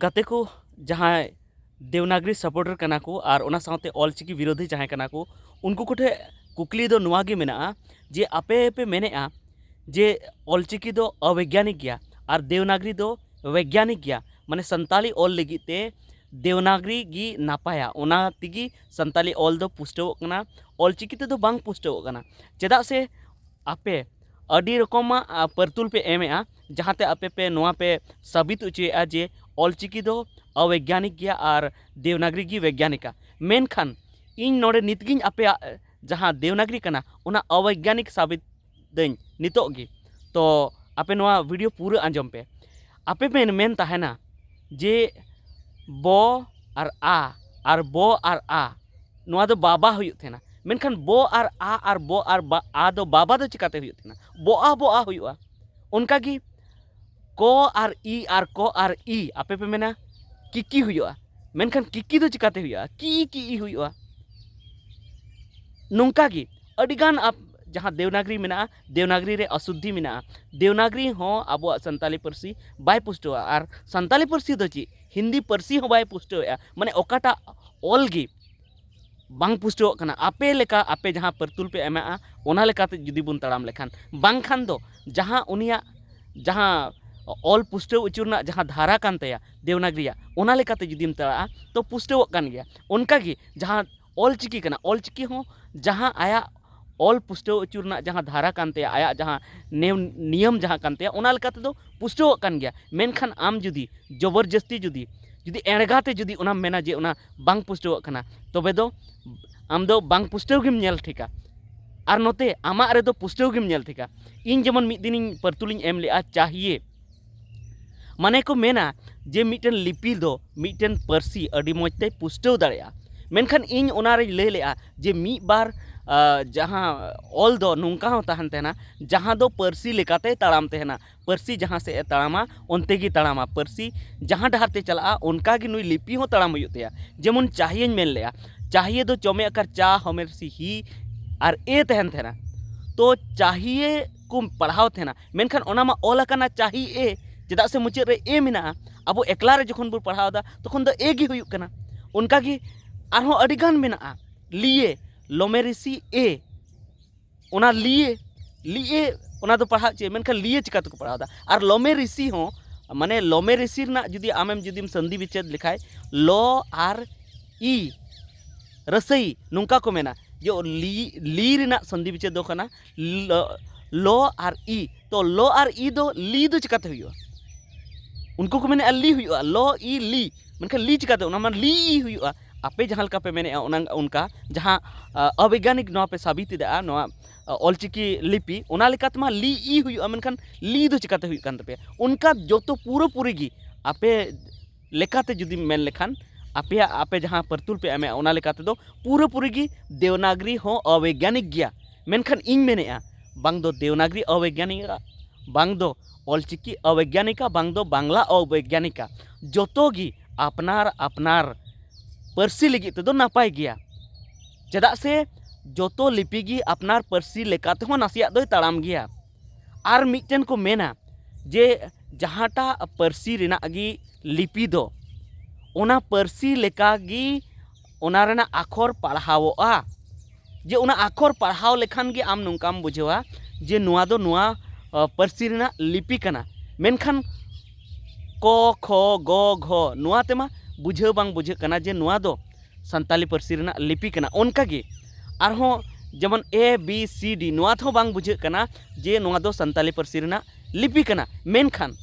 गाते को जहाँ देवनागरी सपोर्टर कना को और ओना साथे ऑलचिकी विरोधी जहाँ कना को उनको कोठे कुकली दो नुआ गे मेना जे आपे पे मेनेआ जे ऑलचिकी दो अवैज्ञानिक गया और देवनागरी दो वैज्ञानिक गया माने संताली ऑल लगी ते देवनागरी गी नापाया ओना तिगी संताली ऑल दो पुष्टव कना ऑलचिकी ते दो बांग पुष्टव कना चेदा से आपे अडी रकमा परतुल पे एमेआ जहाँते आपे पे नोआ पे साबित उचेआ जे ऑलचिकी दो अवैज्ञानिक गया और देवनागरी गी वैज्ञानिका मेनखान इन नोड़े नितगिन आपे जहाँ देवनागरी कना उना अवैज्ञानिक साबित दई नितोगी तो आपे नोआ वीडियो पूरा आंजम पे आपे मेन ताहेना जे बो और बो और आ नोआ दो बाबा हुयुग थेना मेनखान बो और बो और आ दो बाबा दो चिकाते हुयुग थेना बो आ हुयुगा उनका गी को और को और ई आपे पे मेना किकी हुयुगा मेनखान किकी दो चिकाते हुयुगा की हुयुगा नोंका गी अडिगान आप जहाँ देवनागरी मेना देवनागरी रे अशुद्धि मेना देवनागरी हो आबो संताली परसी बाय पुष्टवा और संताली परसी दो ची हिंदी परसी हो बाय पुष्टवा माने ओकाटा ऑल गी बांग पुष्टव कना आपे लेका आपे जहाँ परतुल पे एमा ओना लेकाते जुदी बुन तड़ाम लेखान बांग खान दो जहाँ उनिया जहाँ ऑल पुष्टव उचुरना जहाँ धारा कान तया देवनागरिया ओना लेकाते जुदीम तड़ा तो पुष्टव कान गया उनका गी जहाँ ऑल चिकी कना ऑल चिकी हो जहाँ आया ऑल पुष्टव उचुरना जहाँ धारा कान तया आया जहाँ नियम जहाँ कान तया ओना लेकाते दो पुष्टव कान गया मेनखान आम जुदी जबरदस्ती जुदी एड़गाते जुदी उना मेना जे उना बांग पुष्टव कना तबे दो आम दो बांग पुष्टव गिम नेल ठिका और नोते आमा रे दो पुष्टव गिम नेल ठिका इन जेमन मिद दिन परतुलिंग एम लेआ चाहिए माने को मेना जे मिटन लिपि दो मिटन परसी अडी मोजते पुष्टव दाड़ेया मेनखान इन ओना रे लय लेआ जे मी बार जहाँ ऑल दो नोंका हो तहन तेना जहाँ दो परसी लेकाते तड़ाम तेना परसी जहाँ से तड़ामा उनते गी तड़ामा परसी जहाँ डहारते चला उनका गी नुई लिपि हो तड़ाम हुयुतेया जेमन चाहिए मेन लेया चाहिए दो चौमे अकर चा हमें सी ही और ए तहन तेना तो चाहिए को पढ़ाव तेना मेनखान ओना मा ऑल अकना चाहिए चेदा से मुचाद रे ए मेना अब एकला रे जखन बो पढ़ाव दा तखन दो ए गी हुयुग कना उनका गी आरहों अडिगान मेना लिए लोमेरिसी ए ओना लिए ओना दो पढ़ा चे मेनखान लिए चिका तो पढ़ाव दा और लोमेरिसी हो माने लोमेरिसी ना जुदी आमेम जुदीम संधि विच्छेद लिखाय लो और ई रसई नोंका को मेना जो ली रिना संधि विच्छेद दो कना लो और ई तो लो और ई दो ली दो चिकाते हुयुआ उनको को मेने ली हुयुआ लो ई ली मेनखान ली चिकाते ओना मान ली हुयुआ आपे जहाँ पे मेने उनका जहाँ अवैज्ञानिक नवा पे साबित दा नवा ऑलचिकी लिपि ओना लेकाते मा ली ई हुयुआ मेनखान ली दो चिकाते हुयुग कान तपे उनका जो तो पूरा पूरी गी आपे लेकाते जुदी मेन लेखान आपे जहाँ परतुल पे एमे ओना लेकाते दो पूरा पूरी गी देवनागरी हो अवैज्ञानिक गया मेनखान इन मेनेआ बांग दो देवनागरी अवैज्ञानिका बांग दो ऑलचिकी अवैज्ञानिका बांग दो बांग्ला अवैज्ञानिका जोतो गी अपनार अपनार परसी लगी तो नापाय गया चेदा से जोतो लिपि गी अपनार परसी लेकाते हो नासिया दो तड़ाम गया और मिटन को मेना जे जहाँटा परसी रिना गी लिपि दो ओना परसी लेका गी ओना रेना आखर पढ़ावोआ जे ओना आखर पढ़ाव लेखान गे आम नोंकाम बुझेवा जे नुआ दो नुआ परसी रिना लिपि कना मेनखान क ख ग घ नुआ तेमा बुझे बांग बुझे कना जे नुआ दो संताली परसी रिना लिपि कना उनका गे आरहों जेमन ए बी सी डी नुआ तो बांग बुझे कना जे नुआ दो संताली परसी रिना लिपि कना मेनखान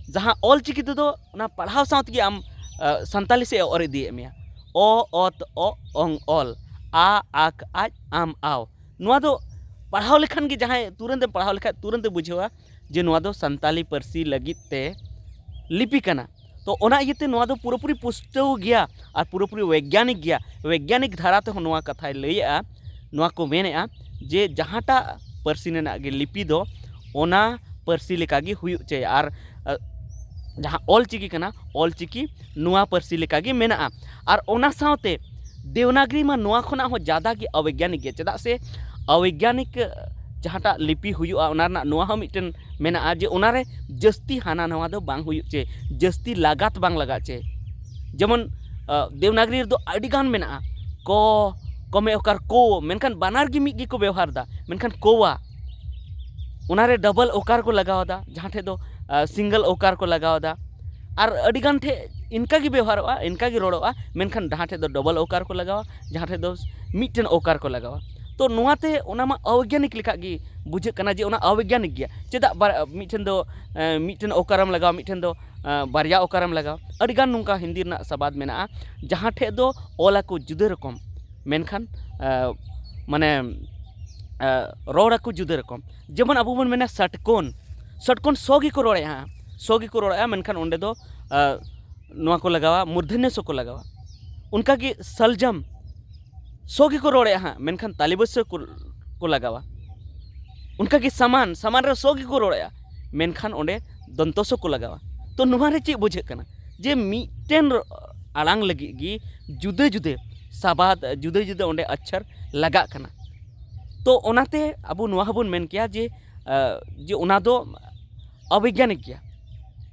जहाँ ऑल चिकी दो ना पढ़ाव साथ गे आम संताली से और दिए मेया ओ अत ओ ओंग ऑल आ आक आज आम आओ नुआ दो पढ़ाव लेखान गे जहाँ तुरंत पढ़ाव लेखा तुरंत बुझेवा जे नुआ दो संताली परसी लगित ते लिपि कना तो ओना इयते नुआ दो पूरा पूरी पुष्टव गया और पूरा पूरी वैज्ञानिक गया वैज्ञानिक धारा ते नुआ कथा लैया नुआ को मेनेआ जे जहाँटा परसी नेना गे लिपि दो ओना परसी लेका गे हुयुग चे और जहाँ ऑल चिकी कना ऑल चिकी नुआ परसी लेका गे मेना और ओना साथे देवनागरी मा नुआ खना हो ज़्यादा गे अवैज्ञानिक गे चेदा से अवैज्ञानिक जहाँटा लिपि हुयुआ ओना नोआ हो मिटन मेना जे ओनारे जस्ती हाना नवा दो बांग हुयुग चे जस्ती लागत बांग लगा चे जेमन देवनागरी दो अडिगान मेना को में ओकार को मेनखान बानार गी मिग गी को व्यवहार दा मेनखान कोवा उनारे डबल ओकार को लगावदा जहाँ ठे दो सिंगल ओकार को लगावदा और अडिगान ठे इनका गी व्यवहारोआ इनका गी रोड़ोआ मेनखान जहाँ ठे दो डबल ओकार को लगावा जहाँ ठे दो मिटन ओकार को लगावा तो नुआते ओनामा अवैज्ञानिक लेखा गी बुझे कना जे ओना अवैज्ञानिक गया चेदा मिटन दो मिटन ओकारम लगावा मिटन दो बारिया ओकारम लगावा अडिगान नुंका हिंदी रना सबाद मेना जहाँ ठे दो ओला को जुदा रकम मेनखान माने रोड़ा को जुदा रकम जेमन अबो बन मेना सटकोन सटकोन सोगी को रोड़े हाँ सोगी को रोड़ा मेनखान ओंडे दो नुआ को लगावा मूर्धन्य सो को लगावा उनका की सलजम सोगी को रोड़े हाँ मेनखान तालिबस को लगावा उनका की सामान सामान रे सोगी को रोड़े मेनखान ओंडे दंतोसो को लगावा तो नुआरे चे बुझे कना जे मिटेन आलांग लगी गी जुदे जुदे साबाद जुदे जुदे ओंडे अक्षर लगा कना तो ओनाते अबो नुआ हबन मेन किया जे ओना दो अवैज्ञानिक गया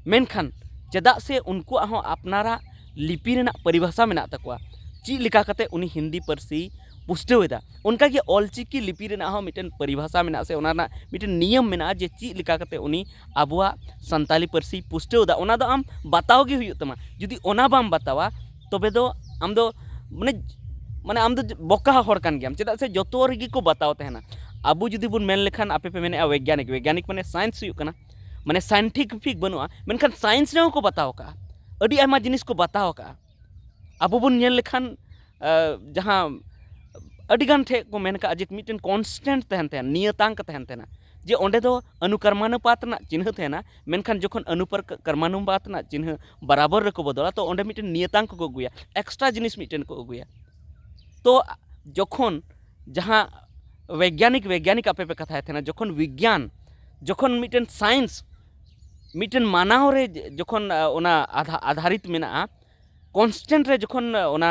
मेनखान चेदा से उनको अपनारा लिपि रेना परिभाषा मेना तकवा ची लिखा कते उनी हिंदी पार्सी पुष्टवेदा उनका के ऑलचिकी लिपि रेना हो मिटन परिभाषा मेना से ओना मिटन नियम मेना जे ची लिखा कते उनी आबुआ संताली पार्सी पुष्टवेदा ओना दो आम बताओ गे हुयु तमा जुदी ओना बाम बतावा तबे दो आम दो माने आम दो बोका हर कान गयाम चेदा से जतो रेगी को बताओ तहना आबु जुदी बुन मेन लेखान आपे पे मेने वैज्ञानिक वैज्ञानिक माने साइंस हुयु कना माने साइंटिफिक बनुआ मेनखान साइंस ने को बताओ का अडी आयमा जिनिस को बताओ का आबो बुन नेल लेखान जहाँ अडिगान ठे को मेन का जे मिटन कांस्टेंट तहन तहन नियतांक तहन तहना जे ओंडे दो अनुकर्मानुपात ना चिन्ह तहना मेनखान जखन अनुपर कर्मानुपात ना चिन्ह बराबर रको बदला तो ओंडे मिटन नियतांक को अगुया एक्स्ट्रा जिनिस मिटन को अगुया तो जखन जहाँ वैज्ञानिक वैज्ञानिक आपे पे कथा तहना जखन विज्ञान जखन मिटन साइंस मिटन मानाव रे जखन ओना आधारित मेना कांस्टेंट रे जखन ओना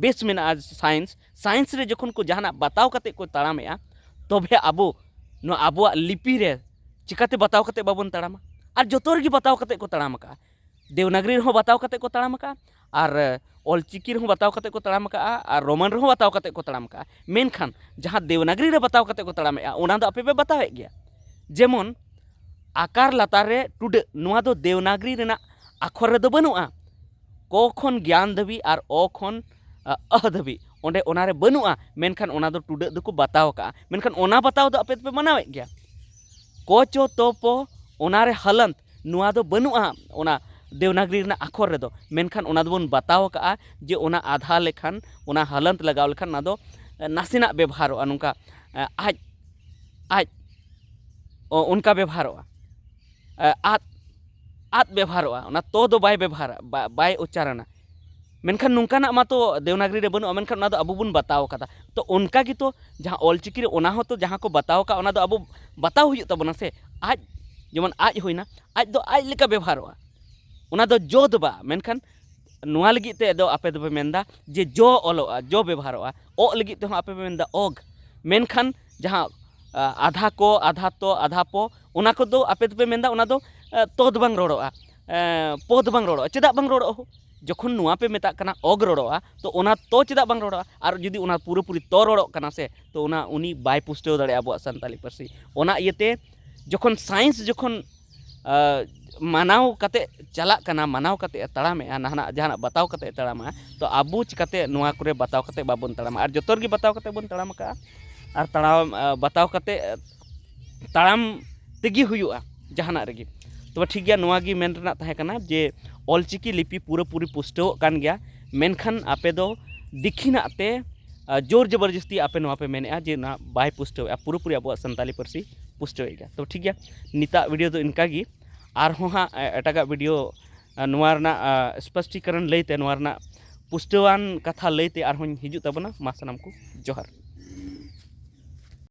बेस मेना साइंस साइंस रे जखन को जहाना बताव कते को ताड़ामेआ तबे आबो नो आबोआ लिपि रे चिकाते बताव कते बाबन ताड़ामा और जतो रे बताव कते को ताड़ाम का देवनागरी रे बताव कते को ताड़ाम का और ऑलचिकी रे बताव कते को ताड़ाम का और रोमन रे बताव कते को ताड़ाम का मेनखान जहाँ देवनागरी रे बताव कते को ताड़ामेआ ओना दो आपे पे बतावे गया जेमन आकार लातार रे टुडे नुआ दो देवनागरी रेना आखर रे दो बनुआ क खन ज्ञान धबी और अ खन अह धबी ओंडे ओनारे बनुआ मेनखान ओना दो टुडे दो को बताव का मेनखान ओना बताव दो आपे पे मनावे गया क चो तो पो ओनारे हलंत नुआ दो बनुआ ओना देवनागरी रेना आखर रे दो मेनखान ओना दो बन बताव का जे ओना आधा लेखान ओना हलंत लगाव लेखान ना दो नासिना व्यवहारोआ नुका आज आज उनका व्यवहारोआ आत व्यवहारोआ ओना तो दो बाय व्यवहार बाय उच्चारणा मेनखान नुंकाना मा तो देवनागरी रे बनुआ मेनखान ओना दो अबो बुन बताव कदा तो उनका गी तो जहाँ ऑलचिकी रे ओना हो तो जहाँ को बताव का ओना दो अबो बताव हुयु तबना से आज जेमन आज होइना आज दो आज लेका व्यवहारोआ ओना दो जो दो बा मेनखान नुआ लगी ते दो आपे दो पे मेनदा जे जो ओलोआ जो व्यवहारोआ ओ लगी ते आपे पे मेनदा ओग मेनखान जहाँ आधा को आधा तो आधा पो ओना को दो आपे पे मेनदा ओना दो तो दो बांग रोड़ोआ पो दो बांग रोड़ोआ चेदा बांग रोड़ो जखन नुआ पे मेता कना ओग रोड़ोआ तो ओना तो चेदा बांग रोड़ोआ और जुदी ओना पूरा पूरी तो रोड़ो कना से तो ओना उनी बाय पुष्टव दाड़े आबो संताली पार्सी ओना इयते जखन साइंस जखन मानाव कते चला कना मानाव कते तड़ामे नहाना जहाना बताव कते तड़ामा तो आबो चिकाते नुआ करे बताव कते बाबन तड़ामा और जतोर गी बताव कते बन तड़ाम का और तड़ाम बताव कते तड़ाम तेगी हुयुआ जहाना रेगी तो ठीक गया नुआ गी मेन रना तहे कना जे ऑलचिकी लिपि पूरा पूरी पुष्टव कान गया मेनखान आपे दो दिखिना ते जोर जबरदस्ती आपे नुआ पे मेने जे ना बाय पुष्टव पूरा पूरी अब संताली पार्सी पुष्टव गया तो ठीक गया निता वीडियो तो इनका गी और हाँ एटागा वीडियो नुआ रना स्पष्टीकरण लैते नुआ रना पुष्टवान कथा लैते और हिजू तबना मा सानाम को जोहार।